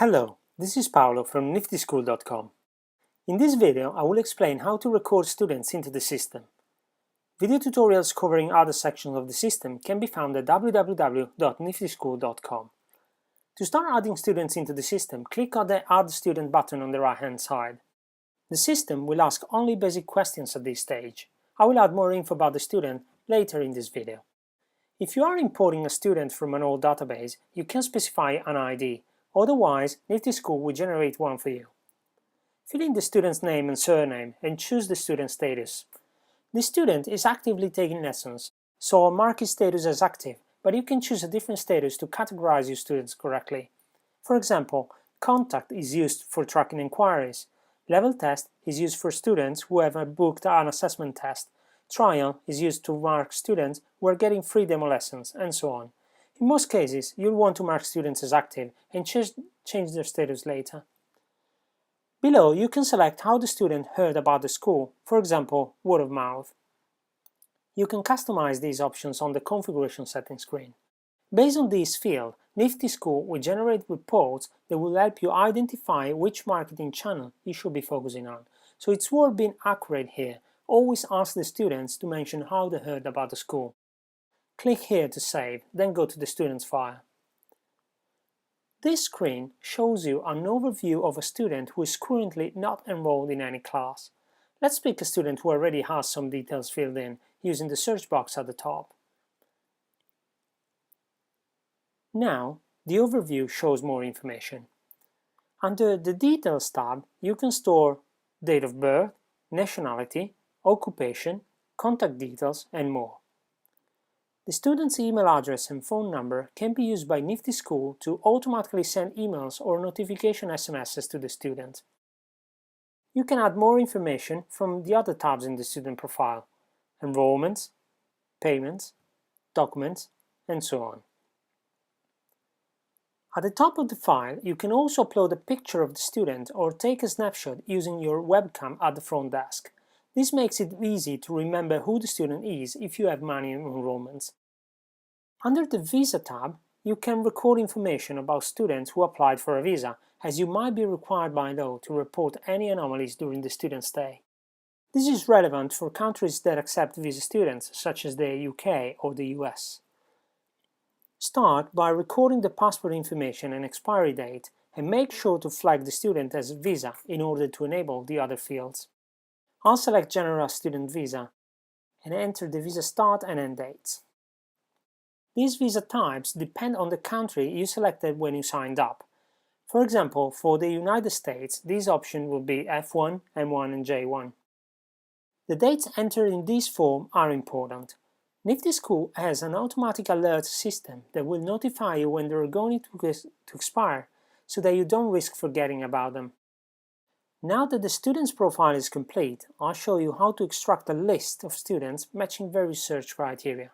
Hello, this is Paolo from NiftySchool.com. In this video, I will explain how to record students into the system. Video tutorials covering other sections of the system can be found at www.NiftySchool.com. To start adding students into the system, click on the Add Student button on the right-hand side. The system will ask only basic questions at this stage. I will add more info about the student later in this video. If you are importing a student from an old database, you can specify an ID. Otherwise, NiftySchool will generate one for you. Fill in the student's name and surname and choose the student status. The student is actively taking lessons, so I'll mark his status as active, but you can choose a different status to categorize your students correctly. For example, contact is used for tracking inquiries. Level test is used for students who have booked an assessment test. Trial is used to mark students who are getting free demo lessons, and so on. In most cases, you'll want to mark students as active and change their status later. Below, you can select how the student heard about the school, for example, word of mouth. You can customize these options on the configuration settings screen. Based on this field, NiftySchool will generate reports that will help you identify which marketing channel you should be focusing on. So it's worth being accurate here. Always ask the students to mention how they heard about the school. Click here to save, then go to the student's file. This screen shows you an overview of a student who is currently not enrolled in any class. Let's pick a student who already has some details filled in using the search box at the top. Now, the overview shows more information. Under the Details tab, you can store date of birth, nationality, occupation, contact details, and more. The student's email address and phone number can be used by NiftySchool to automatically send emails or notification SMSs to the student. You can add more information from the other tabs in the student profile: enrollments, payments, documents, and so on. At the top of the file, you can also upload a picture of the student or take a snapshot using your webcam at the front desk. This makes it easy to remember who the student is if you have manual enrollments. Under the Visa tab, you can record information about students who applied for a visa, as you might be required by law to report any anomalies during the student stay. This is relevant for countries that accept visa students, such as the UK or the US. Start by recording the passport information and expiry date, and make sure to flag the student as visa in order to enable the other fields. I'll select General Student Visa and enter the visa start and end dates. These visa types depend on the country you selected when you signed up. For example, for the United States, this option will be F1, M1 and J1. The dates entered in this form are important. NiftySchool has an automatic alert system that will notify you when they're going to expire, so that you don't risk forgetting about them. Now that the student's profile is complete, I'll show you how to extract a list of students matching various search criteria.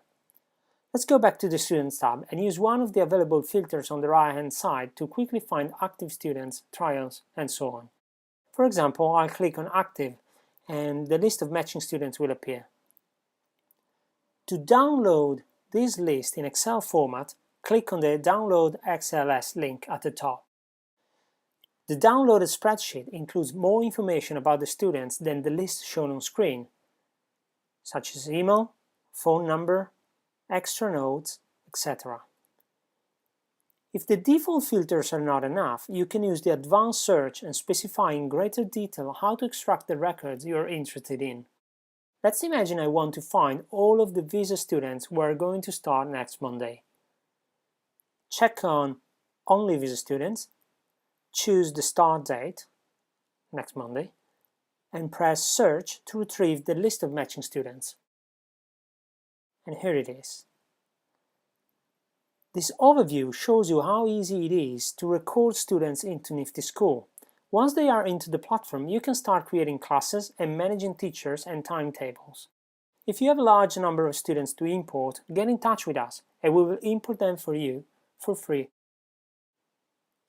Let's go back to the Students tab and use one of the available filters on the right-hand side to quickly find active students, trials, and so on. For example, I'll click on Active and the list of matching students will appear. To download this list in Excel format, click on the Download XLS link at the top. The downloaded spreadsheet includes more information about the students than the list shown on screen, such as email, phone number, extra notes, etc. If the default filters are not enough, you can use the advanced search and specify in greater detail how to extract the records you are interested in. Let's imagine I want to find all of the visa students who are going to start next Monday. Check on Only Visa Students, choose the start date, next Monday, and press Search to retrieve the list of matching students. And here it is. This overview shows you how easy it is to record students into NiftySchool. Once they are into the platform, you can start creating classes and managing teachers and timetables. If you have a large number of students to import, get in touch with us and we will import them for you for free.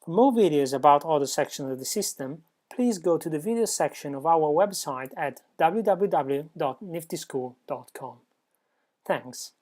For more videos about other sections of the system, please go to the video section of our website at www.niftyschool.com. Thanks.